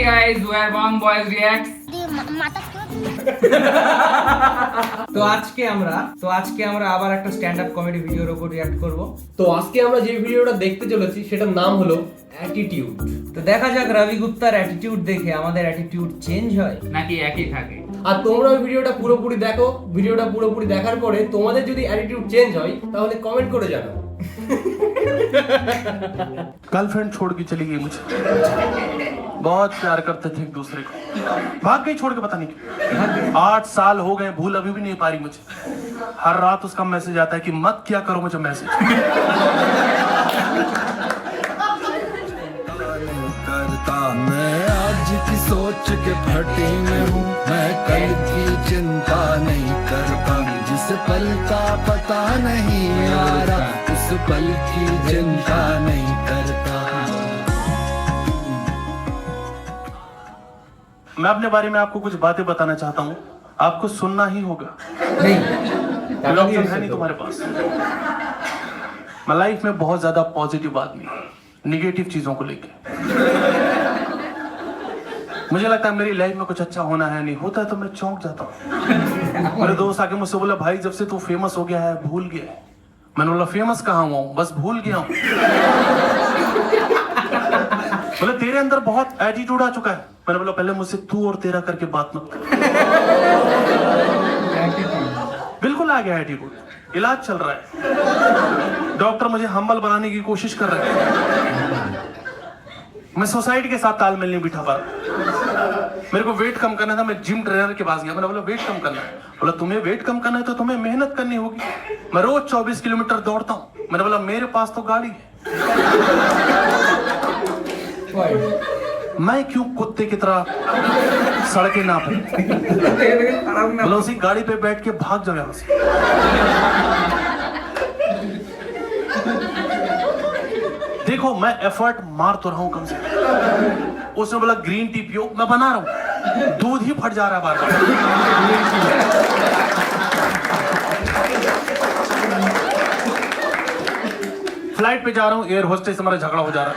guys, we are Bang Boys Reacts. তো আজকে আমরা আবার একটা স্ট্যান্ড আপ কমেডি ভিডিওর উপর রিঅ্যাক্ট করব। তো আজকে আমরা যে ভিডিওটা দেখতে চলেছি সেটার নাম হলো অ্যাটিটিউড। তো দেখা যাক রবি গুপ্তার অ্যাটিটিউড দেখে আমাদের অ্যাটিটিউড চেঞ্জ হয় নাকি একই থাকে। আর তোমরা ওই ভিডিওটা পুরোপুরি দেখো। ভিডিওটা পুরোপুরি দেখার পরে তোমাদের যদি অ্যাটিটিউড চেঞ্জ হয় তাহলে কমেন্ট করে জানাও। गर्लफ्रेंड छोड़ के चली गई मुझे, बहुत प्यार करते थे एक दूसरे को, भाग गई छोड़ के पता नहीं क्यों। 8 साल हो गए, भूल अभी भी नहीं पा रही मुझे। हर रात उसका मैसेज आता है कि मत क्या करो मुझे मैसेज। करता मैं आज की सोच के फटी में हूँ, मैं कल की चिंता नहीं करता, जिस पल का पता नहीं आ रहा उस पल की चिंता नहीं करता। मैं अपने बारे में आपको कुछ बातें बताना चाहता हूँ, आपको सुनना ही होगा। कोई ऑप्शन है नहीं तुम्हारे पास। मैं लाइफ में बहुत ज्यादा पॉजिटिव आदमी, निगेटिव चीजों को लेके मुझे लगता है मेरी लाइफ में कुछ अच्छा होना है, नहीं होता है तो मैं चौंक जाता हूँ। मेरे दोस्त आके मुझसे बोला, भाई जब से तू फेमस हो गया है भूल गया है। मैंने बोला फेमस कहाँ हुआ हूँ, बस भूल गया हूँ। बोले तेरे अंदर बहुत एटीट्यूड आ चुका है। मैंने बोला पहले मुझसे तू और तेरा करके बात मत कर। बिल्कुल आ गया एटीट्यूड, इलाज चल रहा है, डॉक्टर मुझे हम्बल बनाने की कोशिश कर रहे हैं। मैं सोसाइटी के साथ तालमेल नहीं बिठा पा रहा। मेरे को वेट कम करना था, मैं जिम ट्रेनर के पास गया। मैंने बोला वेट कम करना है। बोला तुम्हें वेट कम करना है तो तुम्हें मेहनत करनी होगी। मैं रोज 24 किलोमीटर दौड़ता हूँ। मैंने बोला मेरे पास तो गाड़ी है, मैं क्यों कुत्ते की तरह सड़कें ना पे। बोला उसी गाड़ी पे बैठ के भाग जाओ यहाँ से। देखो मैं एफर्ट मार तो रहा हूं कम से कम। उसने बोला ग्रीन टी पियो, मैं बना रहा हूं, दूध ही फट जा रहा है बार बार। फ्लाइट पे जा रहा हूं, एयर होस्टेस से हमारा झगड़ा हो जा रहा है।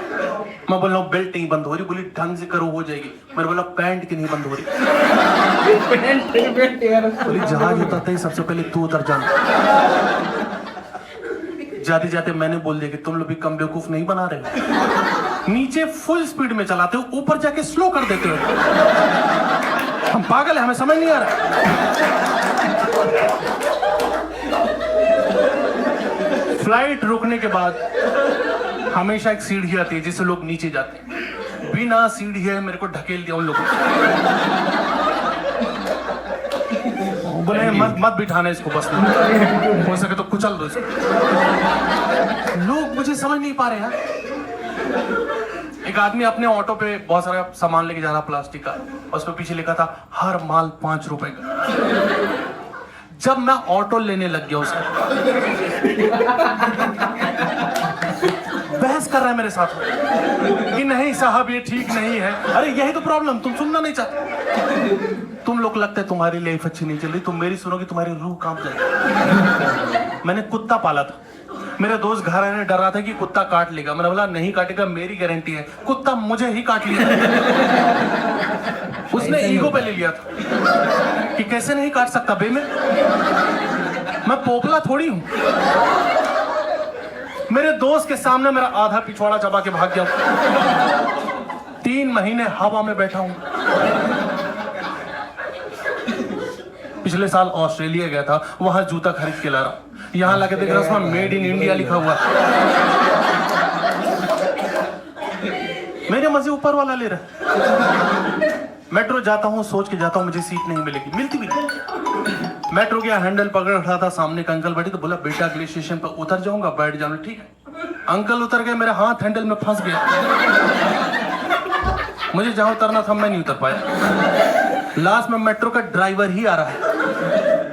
मैं बोल रहा हूँ बेल्ट नहीं बंद हो रही, बोली ढंग से करो हो जाएगी। मैंने बोला पैंट की नहीं बंद हो रही। बोली जहाज उतरते ही सबसे पहले तू उतर जाना। जाते जाते मैंने बोल दिया कि तुम लोग भी कम बेवकूफ नहीं बना रहे हो। नीचे फुल स्पीड में चलाते हो, ऊपर जाके स्लो कर देते हो। हम पागल है, हमें समझ नहीं आ रहा। फ्लाइट रुकने के बाद हमेशा एक सीढ़ी आती है जिससे लोग नीचे जाते हैं। बिना सीढ़ी है मेरे को ढकेल दिया उन लोगों को। बोले मत बिठाना इसको, बस हो सके तो कुचल दो इसको। लोग मुझे समझ नहीं पा रहे हैं। एक आदमी अपने ऑटो पे बहुत सारा सामान लेके जा रहा प्लास्टिक का, उस पे पीछे लिखा था हर माल 5 रुपए का। जब मैं ऑटो लेने लग गया उसका, बहस कर रहा है मेरे साथ कि नहीं साहब ये ठीक नहीं है। अरे यही तो प्रॉब्लम, तुम सुनना नहीं चाहते। तुम लोग लगता है तुम्हारी लाइफ अच्छी नहीं चल रही, तुम मेरी सुनोगे तुम्हारी रूह कांप जाएगी। मैंने कुत्ता पाला था, मेरे दोस्त घर आने डर रहा था कि कुत्ता काट लेगा। मैंने बोला नहीं काटेगा, मेरी गारंटी है, कुत्ता मुझे ही काट लिया। उसने ईगो पे ले लिया था कि कैसे नहीं काट सकता बे मैं पोपला थोड़ी हूं। मेरे दोस्त के सामने मेरा आधा पिछवाड़ा चबा के भाग गया। 3 महीने हवा में बैठा हूं। पिछले साल ऑस्ट्रेलिया गया था, वहां जूता खरीद के ला रहा हूं। यहां लाके देख रहा हूं मेड इन इंडिया लिखा हुआ। मेरे मजे ऊपर वाला ले रहा। मेट्रो जाता हूं, सोच के जाता हूं मुझे सीट नहीं मिलेगी, मिलती भी नहीं। मेट्रो गया, हैंडल पकड़ रहा था, सामने का अंकल बैठे तो बोला बेटा अगले स्टेशन पर उतर जाऊंगा, बैठ जाऊंगा। ठीक है, अंकल उतर गए, मेरा हाथ हैंडल में फंस गया। मुझे जहां उतरना था मैं नहीं उतर पाया। लास्ट में मेट्रो का ड्राइवर ही आ रहा है,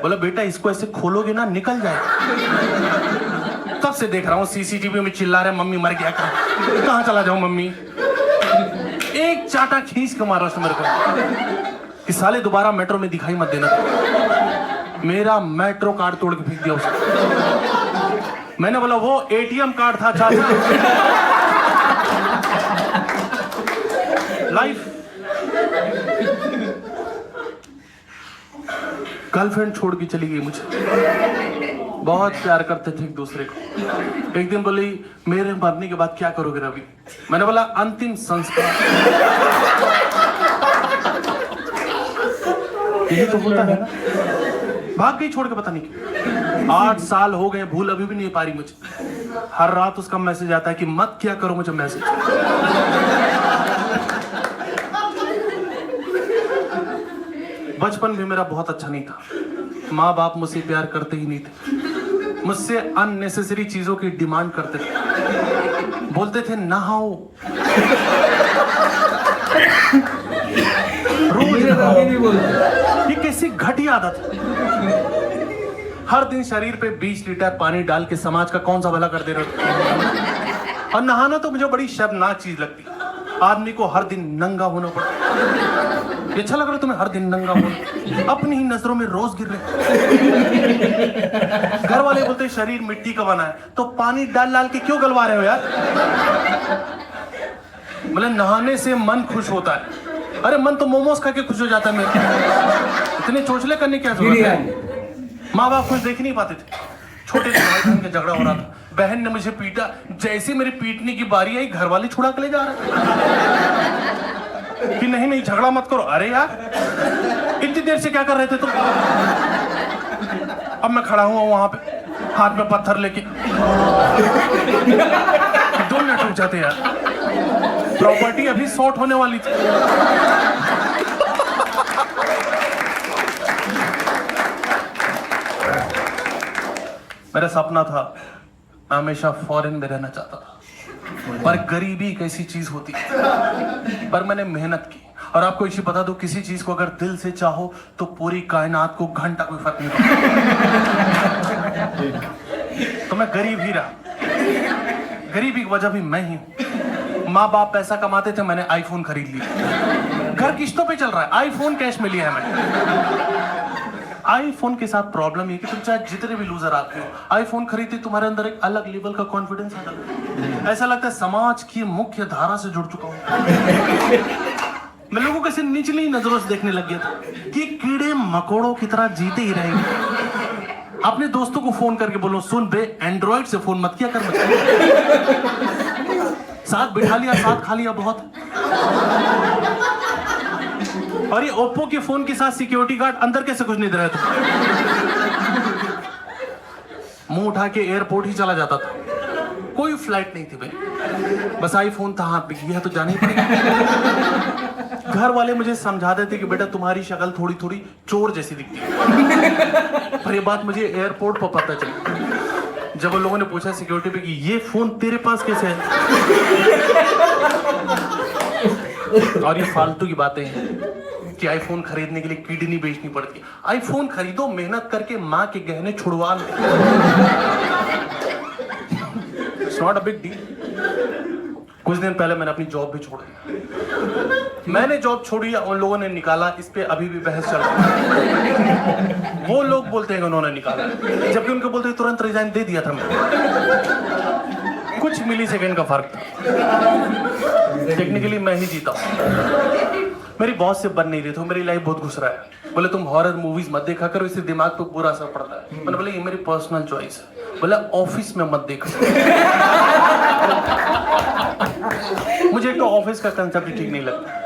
बोला बेटा इसको ऐसे खोलोगे ना निकल जाए। तब से देख रहा हूँ सीसीटीवी में चिल्ला रहे मम्मी मर गया, कहाँ चला जाऊं मम्मी। एक चाटा खींच के मारा उसने मेरे को कि साले दोबारा मेट्रो में दिखाई मत देना। मेरा मेट्रो कार्ड तोड़ के फेंक दिया उसने। मैंने बोला वो एटीएम कार्ड था चाचा। लाइफ गर्लफ्रेंड छोड़ के चली गई मुझे। बहुत प्यार करते थे एक दूसरे को। एक दिन बोली मेरे मरने के बाद क्या करोगे रवि? मैंने बोला अंतिम संस्कार। यही तो होता है ना। भाग गई छोड़ के, पता नहीं क्यों। 8 साल हो गए, भूल अभी भी नहीं पा रही मुझे। हर रात उसका मैसेज आता है कि मत क्या करो मुझे मैसेज। बचपन भी मेरा बहुत अच्छा नहीं था। माँ बाप मुझसे प्यार करते ही नहीं थे, मुझसे अननेसेसरी चीजों की डिमांड करते थे। बोलते थे नहाओ, रोज नहाओ। ये कैसी घटिया आदत है। हर दिन शरीर पे 20 लीटर पानी डाल के समाज का कौन सा भला कर दे रहे हो। और नहाना तो मुझे बड़ी शर्मनाक चीज लगती। आदमी को हर दिन नंगा होना पड़ता। ये अच्छा लग रहा है तुम्हें हर दिन नंगा होना? अपनी ही नजरों में रोज गिर रहे। घर वाले बोलते शरीर मिट्टी का बना है, तो पानी डाल डाल के क्यों गलवा रहे हो यार? बोले नहाने से मन खुश होता है। अरे मन तो मोमोज खा के खुश हो जाता है मेरे। इतने चोचले करने की क्या जरूरत है? माँ बाप कुछ देख नहीं पाते थे। छोटे से भाई बहन का झगड़ा हो रहा था, बहन ने मुझे पीटा। जैसे मेरी पीटने की बारी आई, घर वाले छुड़ा के ले जा रहे कि नहीं नहीं झगड़ा मत करो। अरे यार इतनी देर से क्या कर रहे थे तुम? अब मैं खड़ा हुआ वहां पे, हाथ में पत्थर लेके। 2 मिनट रुक जाते यार, प्रॉपर्टी अभी सॉर्ट होने वाली थी। मेरा सपना था, मैं हमेशा फॉरेन में रहना चाहता था। पर गरीबी एक ऐसी चीज होती है। पर मैंने मेहनत की। और आपको एक चीज बता दूं, किसी चीज को अगर दिल से चाहो तो पूरी कायनात को घंटा कोई फर्क नहीं पड़ता। तो मैं गरीब ही रहा। गरीबी की वजह भी मैं ही हूं। माँ बाप पैसा कमाते थे, मैंने आईफोन खरीद लिया। घर किस्तों पे चल रहा है, आईफोन कैश में लिया है मैंने। आईफोन के साथ प्रॉब्लम ये कि तुम चाहे जितने भी लूजर आते हो, आईफोन खरीदते तुम्हारे अंदर एक अलग लेवल का कॉन्फिडेंस आता है। ऐसा लगता है समाज की मुख्य धारा से जुड़ चुका हूं। मैं लोगों को ऐसे निचली नजरों से देखने लग गया था कि कीड़े मकोड़ों की तरह जीते ही रहेंगे। अपने दोस्तों को फोन करके बोलो, सुन बे एंड्रॉइड से फोन मत किया कर। साथ बिठा लिया, साथ खा लिया बहुत। और ये ओप्पो के फोन के साथ सिक्योरिटी गार्ड अंदर कैसे कुछ नहीं दे रहे थे। मुंह उठा के एयरपोर्ट ही चला जाता था। कोई फ्लाइट नहीं थी भाई, बस आईफोन था हाथ में, यह तो जाना ही पड़ेगा। घर वाले मुझे समझा देते कि बेटा तुम्हारी शक्ल थोड़ी थोड़ी चोर जैसी दिखती है। पर ये बात मुझे एयरपोर्ट पर पता चली, जब उन लोगों ने पूछा सिक्योरिटी पे कि ये फोन तेरे पास कैसे है। और ये फालतू की बातें हैं कि आईफोन खरीदने के लिए किडनी बेचनी पड़ती है। आईफोन खरीदो, मेहनत करके माँ के गहने छुड़वा लो। It's not a big deal. कुछ दिन पहले मैंने अपनी जॉब भी छोड़ दी। मैंने जॉब छोड़ी, उन लोगों ने निकाला, इस पे अभी भी बहस चल रही है। वो लोग बोलते हैं कि उन्होंने निकाला, जबकि उनको बोलते तुरंत रिजाइन दे दिया था मैंने। कुछ मिली सेकेंड का फर्क था। टेक्निकली मैं ही जीता। मेरी बॉस से बन नहीं रही थी, मेरी लाइफ बहुत घुस रहा है। बोले तुम हॉरर मूवीज मत देखा करो, इससे दिमाग पे बुरा असर पड़ता है। मैंने बोला ये मेरी पर्सनल चॉइस है। बोला ऑफिस में मत देखो। मुझे एक तो ऑफिस का कंसेप्ट ठीक नहीं लगता।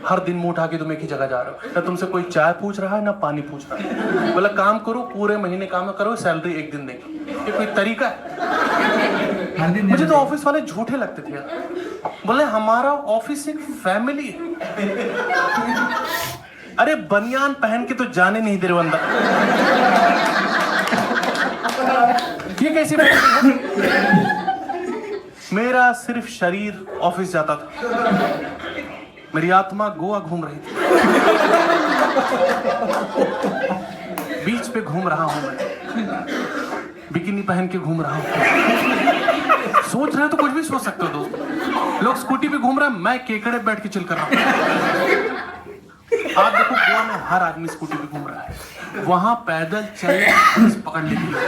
हर दिन मुंह उठा के तुम एक ही जगह जा रहे हो, ना तुमसे कोई चाय पूछ रहा है ना पानी पूछ रहा है। बोला काम करो, पूरे महीने काम करो, सैलरी एक दिन देंगे। ये कोई तरीका है? मुझे तो ऑफिस वाले झूठे लगते थे यार। बोले हमारा ऑफिस एक फैमिली है। अरे बनियान पहन के तो जाने नहीं दे रहे अंदर। ये कैसी बात है? मेरा सिर्फ शरीर ऑफिस जाता था, मेरी आत्मा गोवा घूम रही थी। बीच पे घूम रहा हूं मैं, बिकिनी पहन के घूम रहा हूं। सोच रहे हो तो कुछ भी सोच सकते हो दोस्त। लोग स्कूटी पे घूम रहे हैं, मैं केकड़े बैठ के चिल कर रहा हूं। आप देखो गोवा में हर आदमी स्कूटी पे घूम रहा है। वहां पैदल चल पकड़ लेती है।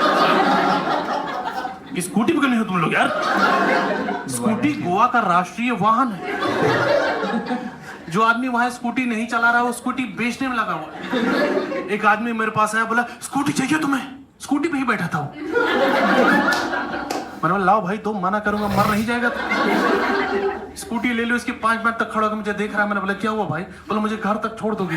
स्कूटी पकड़नी हो तुम लोग यार? स्कूटी गोवा का राष्ट्रीय वाहन है। जो आदमी वहां स्कूटी नहीं चला रहा वो स्कूटी बेचने में लगा हुआ। एक आदमी मेरे पास आया, बोला स्कूटी चाहिए तुम्हें? स्कूटी पे ही बैठा था वो। मैंने बोला लाओ भाई, तो मना करूंगा, मर नहीं जाएगा तो। स्कूटी ले लो, इसके 5 मिनट तक खड़ा होकर मुझे देख रहा है। मैंने बोला क्या हुआ भाई? बोला मुझे घर तक छोड़ दोगी?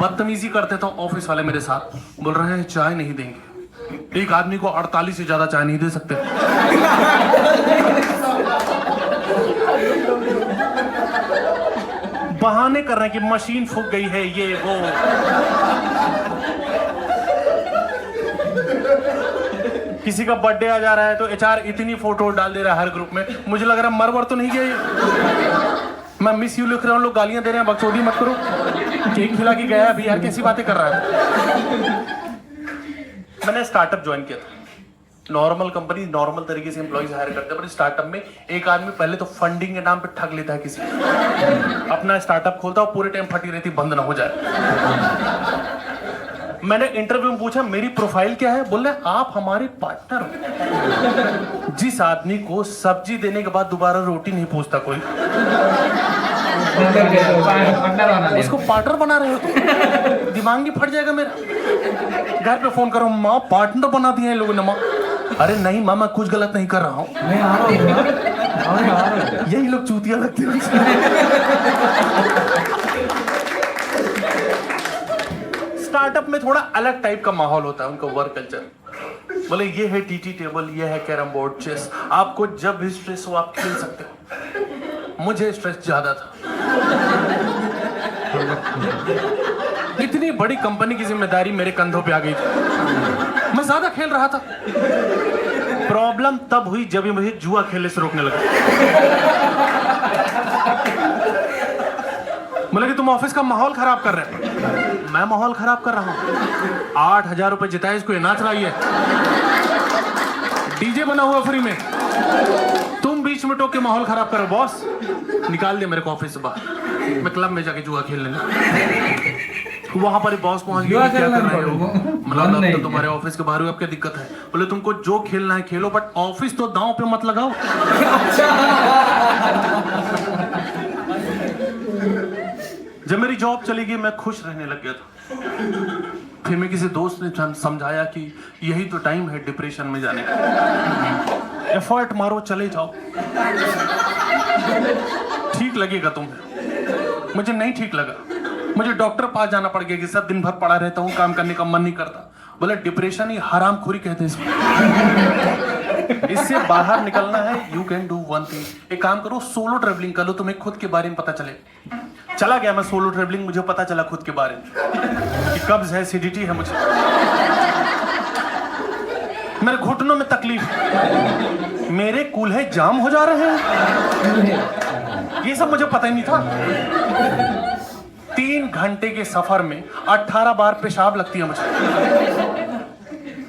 बदतमीजी करते तो ऑफिस वाले मेरे साथ, बोल रहे हैं चाय नहीं देंगे। एक आदमी को 48 से ज्यादा चाय नहीं दे सकते। बहाने कर रहे हैं कि मशीन फूक गई है, ये वो। किसी का बर्थडे आ जा रहा है तो एचआर इतनी फोटो डाल दे रहा है हर ग्रुप में, मुझे लग रहा है मरवर तो नहीं गया ये। मैं मिस यू लिख रहा हूँ, लोग गालियां दे रहे हैं, बकचोदी मत करो। केक खिला के गया अभी यार, कैसी बातें कर रहा है। मैंने स्टार्टअप ज्वाइन किया था। नॉर्मल कंपनी नॉर्मल तरीके से एम्प्लॉइज हायर करते हैं, पर स्टार्टअप में एक आदमी पहले तो फंडिंग के नाम पे ठग लेता है किसी, अपना स्टार्टअप खोलता है, पूरे टाइम फटी रहती, बंद ना हो जाए। मैंने इंटरव्यू में पूछा मेरी प्रोफाइल क्या है? बोल रहे आप हमारे पार्टनर हो। जिस आदमी को सब्जी देने के बाद दोबारा रोटी नहीं पूछता कोई, उसको पार्टनर बना रहे हो तो दिमाग नहीं फट जाएगा मेरा? घर पे फोन करो, माँ पार्टनर बना दिया है लोगों ने। माँ अरे नहीं माँ, मैं कुछ गलत नहीं कर रहा हूँ। यही लोग चूतिया लगते हैं। स्टार्टअप में थोड़ा अलग टाइप का माहौल होता है, उनका वर्क कल्चर। बोले ये है टीटी टेबल, ये है कैरम बोर्ड, चेस, आपको जब भी स्ट्रेस हो आप खेल सकते हो। मुझे स्ट्रेस ज्यादा था। इतनी बड़ी कंपनी की जिम्मेदारी मेरे कंधों पे आ गई थी, मैं ज्यादा खेल रहा था। प्रॉब्लम तब हुई जब मुझे जुआ खेलने से रोकने लगा। बोले कि तुम ऑफिस का माहौल खराब कर रहे हो। मैं माहौल खराब कर रहा हूँ? 8,000 रुपए जिताए, इसको ये नाच रही है, डीजे बना हुआ फ्री में, तुम बीच में टोक के माहौल खराब करो। बॉस निकाल दे मेरे को ऑफिस से बाहर, मैं क्लब में जाके जुआ खेलने लगा। वहां पर बॉस पहुंच गया, क्या कर रहे हो? मतलब तो तुम्हारे ऑफिस के बाहर, अब क्या दिक्कत है? बोले तुमको जो खेलना है खेलो, बट ऑफिस तो दांव पे मत लगाओ। जब मेरी जॉब चली गई मैं खुश रहने लग गया था। फिर मैं किसी दोस्त ने समझाया कि यही तो टाइम है डिप्रेशन में जाने का, एफर्ट मारो, चले जाओ, ठीक लगेगा तुम्हें। मुझे नहीं ठीक लगा, मुझे डॉक्टर पास जाना पड़ गया कि सब दिन भर पड़ा रहता हूँ, काम करने का मन नहीं करता। बोले डिप्रेशन ही हरामखोरी कहते हैं इसको। इससे बाहर निकलना है, you can do one thing. एक काम करो, सोलो ट्रेवलिंग कर लो, तुम्हें खुद के बारे में पता चले। चला गया मैं सोलो ट्रेवलिंग, मुझे पता चला खुद के बारे में कि कब्ज है, एसिडिटी है मुझे, मेरे घुटनों में तकलीफ, मेरे कूल्हे जाम हो जा रहे हैं। ये सब मुझे पता ही नहीं था। 3 घंटे के सफर में 18 बार पेशाब लगती है मुझे।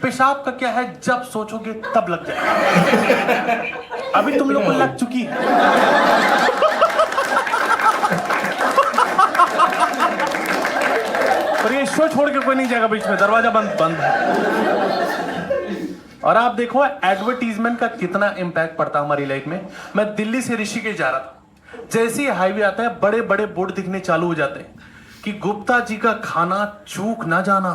पेशाब का क्या है, जब सोचोगे तब लग जाए। अभी तुम लोग को लग चुकी है। और ये शो छोड़ के कोई नहीं जाएगा बीच में, दरवाजा बंद है। और आप देखो एडवर्टीजमेंट का कितना इंपैक्ट पड़ता है हमारी लाइफ में। मैं दिल्ली से ऋषिकेश जा रहा था, जैसे ही हाईवे आता है बड़े बड़े बोर्ड दिखने चालू हो जाते हैं कि गुप्ता जी का खाना चूक ना जाना।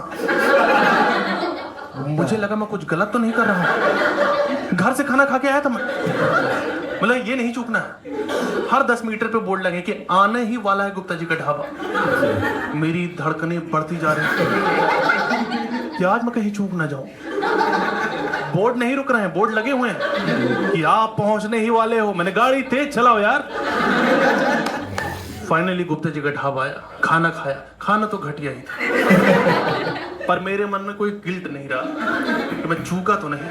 मुझे लगा मैं कुछ गलत तो नहीं कर रहा हूं, घर से खाना खा के आया था मैं, मतलब ये नहीं चूकना है। हर 10 मीटर पे बोर्ड लगे कि आने ही वाला है गुप्ता जी का ढाबा। मेरी धड़कनें बढ़ती जा रही हैं कि आज मैं कहीं चूक ना जाऊं। बोर्ड नहीं रुक रहे हैं, बोर्ड लगे हुए हैं कि आप पहुंचने ही वाले हो। मैंने गाड़ी तेज चलाओ यार। फाइनली गुप्ता जी का ढाबा आया, खाना खाया। खाना तो घटिया ही था, पर मेरे मन में कोई गिल्ट नहीं रहा कि मैं चूका तो नहीं।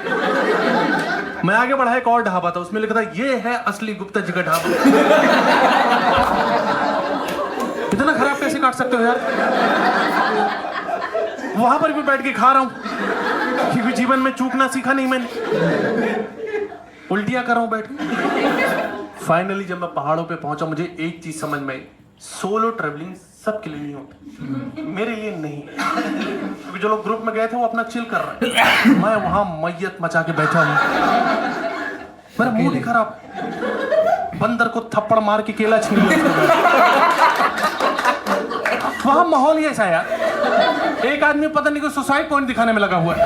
मैं आगे बढ़ा, एक और ढाबा था, उसमें लिखा था ये है असली गुप्ता जी का ढाबा। इतना खराब कैसे काट सकते हो यार? वहां पर भी बैठ के खा रहा हूं क्योंकि जीवन में चूकना सीखा नहीं मैंने, उल्टियां कर रहा हूं बैठ के। फाइनली जब मैं पहाड़ों पे पहुंचा, मुझे एक चीज समझ में आई, सोलो ट्रेवलिंग सबके लिए नहीं होती, मेरे लिए नहीं। क्योंकि जो लोग ग्रुप में गए थे वो अपना चिल कर रहे हैं, मैं वहां मैयत मचा के बैठा हूं, मेरा मूड ही खराब। बंदर को थप्पड़ मार के केला छीन लिया। वहां माहौल ही ऐसा है यार। एक आदमी पता नहीं कोई सुसाइड पॉइंट दिखाने में लगा हुआ है।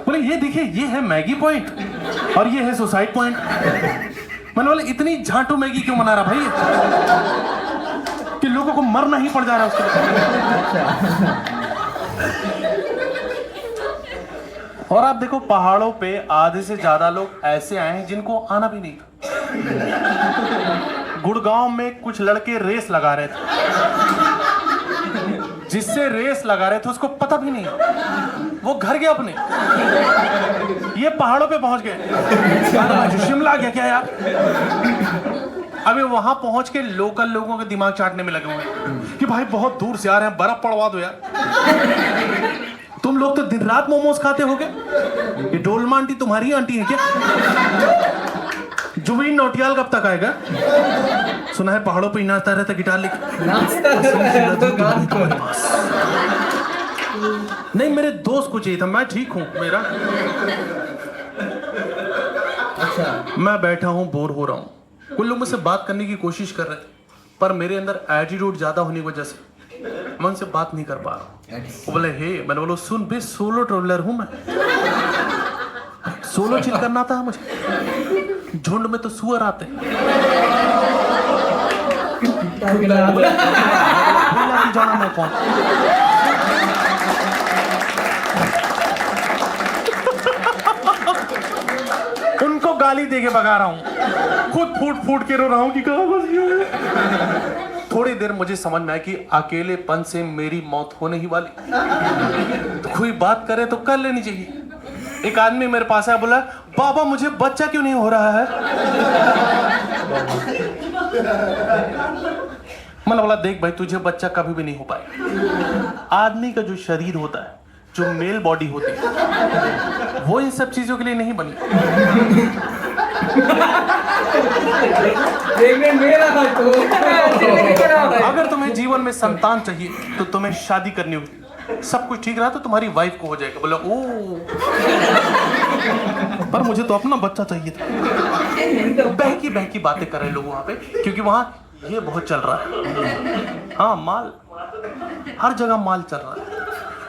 बोले ये देखिए, ये है मैगी पॉइंट और ये है सुसाइड पॉइंट। मैंने बोले इतनी झांटू मैगी क्यों बना रहा भाई कि लोगों को मरना ही पड़ जा रहा है उसके। और आप देखो पहाड़ों पे आधे से ज्यादा लोग ऐसे आए हैं जिनको आना भी नहीं था। गुड़गांव में कुछ लड़के रेस लगा रहे थे, जिससे रेस लगा रहे थे उसको पता भी नहीं, वो घर गए अपने, ये पहाड़ों पे पहुंच गए। शिमला गया क्या यार? अभी वहां पहुंच के लोकल लोगों के दिमाग चाटने में लगे हुए हैं कि भाई बहुत दूर से आ रहे हैं, बर्फ पड़वा दो यार। तुम लोग तो दिन रात मोमोज खाते होगे। ये डोलमा आंटी तुम्हारी आंटी है क्या? जुबीन नौटियाल कब तक आएगा? सुना है पहाड़ों पे ही नाचता रहता गिटार लेके। नहीं, मेरे दोस्त को चाहिए था, मैं ठीक हूं मेरा। अच्छा, मैं बैठा हूं, बोर हो रहा हूं। कुछ लोग मुझसे बात करने की कोशिश कर रहे थे, पर मेरे अंदर एटीट्यूड ज्यादा होने की वजह से मैं उनसे बात नहीं कर पा रहा। वो बोले हे, मैंने बोला सुन बे, सोलो ट्रैवलर हूं मैं, सोलो चिल करना आता है मुझे। झुंड में तो सुअर आते हैं। जाना मैं कौन? उनको गाली देके भगा रहा हूं, खुद फूट फूट के रो रहा हूं कि कहां फंस गया। थोड़ी देर मुझे समझ में आया कि अकेलेपन से मेरी मौत होने ही वाली, तो कोई बात करे तो कर लेनी चाहिए। एक आदमी मेरे पास आया, बोला बाबा मुझे बच्चा क्यों नहीं हो रहा है? मैंने बोला देख भाई, तुझे बच्चा कभी भी नहीं हो पाएगा। आदमी का जो शरीर होता है, जो मेल बॉडी होती है, वो इन सब चीजों के लिए नहीं बनी। अगर तुम्हें जीवन में संतान चाहिए तो तुम्हें शादी करनी होगी। सब कुछ ठीक रहा तो तुम्हारी वाइफ को हो जाएगा। बोला ओ, पर मुझे तो अपना बच्चा चाहिए था। बहकी बहकी बातें कर रहे लोग वहां पे, क्योंकि वहां ये बहुत चल रहा है। हाँ, माल, हर जगह माल चल रहा है।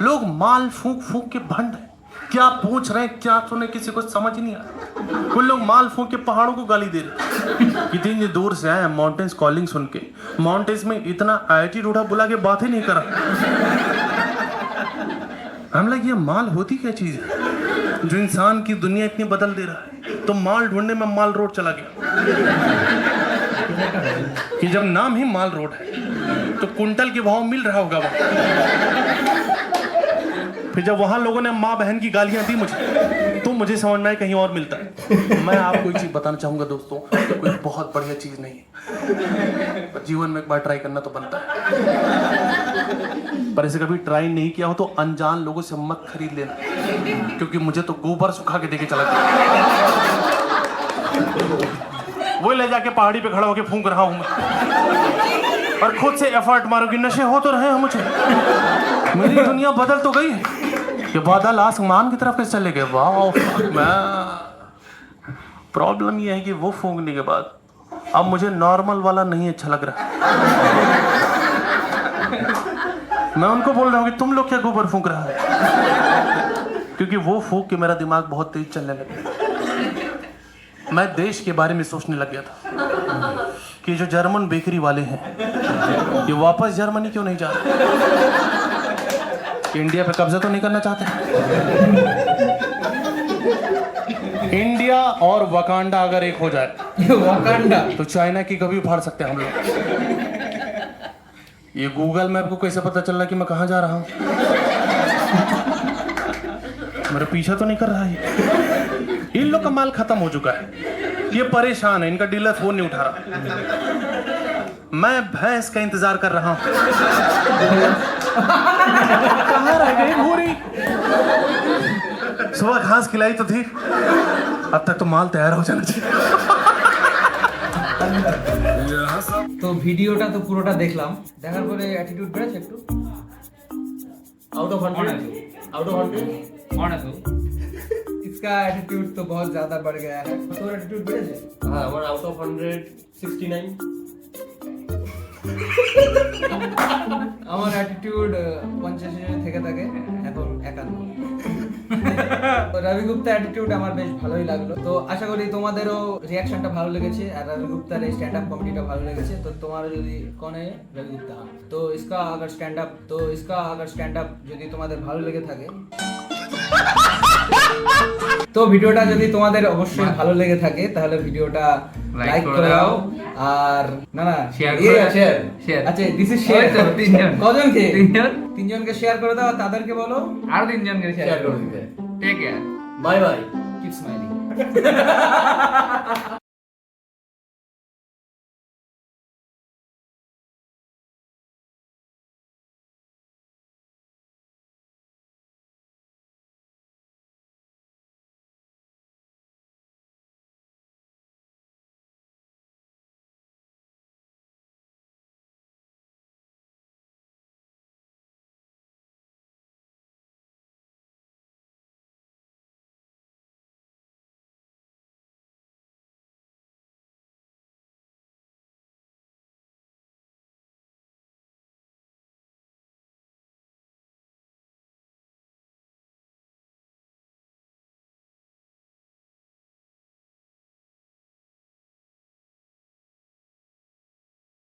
लोग माल फूंक फूंक के भंड है। क्या पूछ रहे हैं, क्या सुने, किसी को समझ नहीं आ रहा। कुछ लोग माल फूंक के पहाड़ों को गाली दे रहे। कितनी दूर से आए हैं माउंटेन्स कॉलिंग सुन के। माउंटेन्स में इतना एटीट्यूड बुला के बात ही नहीं करा। हम लोग ये माल होती क्या चीज है जो इंसान की दुनिया इतनी बदल दे रहा है? तो माल ढूंढने में माल रोड चला गया कि जब नाम ही माल रोड है तो कुंटल के भाव मिल रहा होगा वहां। फिर जब वहां लोगों ने माँ बहन की गालियां दी मुझे, तो मुझे समझ में आया कहीं और मिलता है। मैं आपको एक चीज बताना चाहूंगा दोस्तों, तो कोई बहुत बढ़िया चीज नहीं है, पर जीवन में एक बार ट्राई करना तो बनता है। पर इसे कभी ट्राई नहीं किया हो तो अनजान लोगों से मत खरीद लेना, क्योंकि मुझे तो गोबर सुखा के देके चला गया। वो ले जाके पहाड़ी पे खड़ा होके फूंक रहा हूं मैं, और खुद से एफर्ट मारो कि नशे हो तो रहे हैं मुझे। मेरी दुनिया बदल तो गई है। ये बादल आसमान की तरफ कैसे चले गए? वाह, मैं प्रॉब्लम ये है कि वो फूंकने के बाद अब मुझे नॉर्मल वाला नहीं अच्छा लग रहा। मैं उनको बोल रहा हूँ कि तुम लोग क्या गोबर फूंक रहा है, क्योंकि वो फूंक के मेरा दिमाग बहुत तेज चलने लगा। मैं देश के बारे में सोचने लग गया था कि जो जर्मन बेकरी वाले हैं ये वापस जर्मनी क्यों नहीं जा रहे? इंडिया पे कब्जा तो नहीं करना चाहते? इंडिया और वकांडा अगर एक हो जाए वकांडा तो चाइना की कभी फाड़ सकते हैं हम लोग। ये गूगल मैप को कैसे पता चल रहा कि मैं कहां जा रहा हूं? मेरा पीछा तो नहीं कर रहा है। इन लोग का माल खत्म हो चुका है, ये परेशान है, इनका डीलर फोन नहीं उठा रहा। मैं भैंस का इंतजार कर रहा हूं। कहां रह गई भूरी? सुबह घास खिलाई तो थी, अब तक तो माल तैयार हो जाना चाहिए। তো ভিডিওটা তো পুরোটা দেখলাম, দেখার পরে অ্যাটিটিউড বেড়েছে একটু? आउट ऑफ 100, आउट ऑफ 100 कौन है तू? इसका एटीट्यूड तो बहुत ज्यादा बढ़ गया है। তোর एटीट्यूड বেড়েছে? হ্যাঁ, আমার আউট অফ 100 69। আমার অ্যাটিটিউড 50 এর থেকে থাকে, এখন 51। তো রবি গুপ্তা অ্যাটিটিউড আমার বেশ ভালোই লাগলো। তো আশা করি তোমাদেরও রিঅ্যাকশনটা ভালো লেগেছে আর রবি গুপ্তার এই স্ট্যান্ড আপ কমেডিটা ভালো লেগেছে। তো তোমার যদি কোনে রবি গুপ্তা তো इसका अगर स्टैंड अप যদি তোমাদের ভালো লেগে থাকে তো ভিডিওটা যদি তোমাদের অবশ্যই ভালো লেগে থাকে তাহলে ভিডিওটা লাইক করে দাও আর না শেয়ার ইয়ে, করে শেয়ার। শেয়ার আচ্ছা দিস ইজ শেয়ার। তিনজন। কজনকে? তিনজন। তিনজনকে শেয়ার করে দাও আর তাদেরকে বলো আর তিনজনকে শেয়ার শেয়ার করে দিতে। Take care. Bye bye. Keep smiling.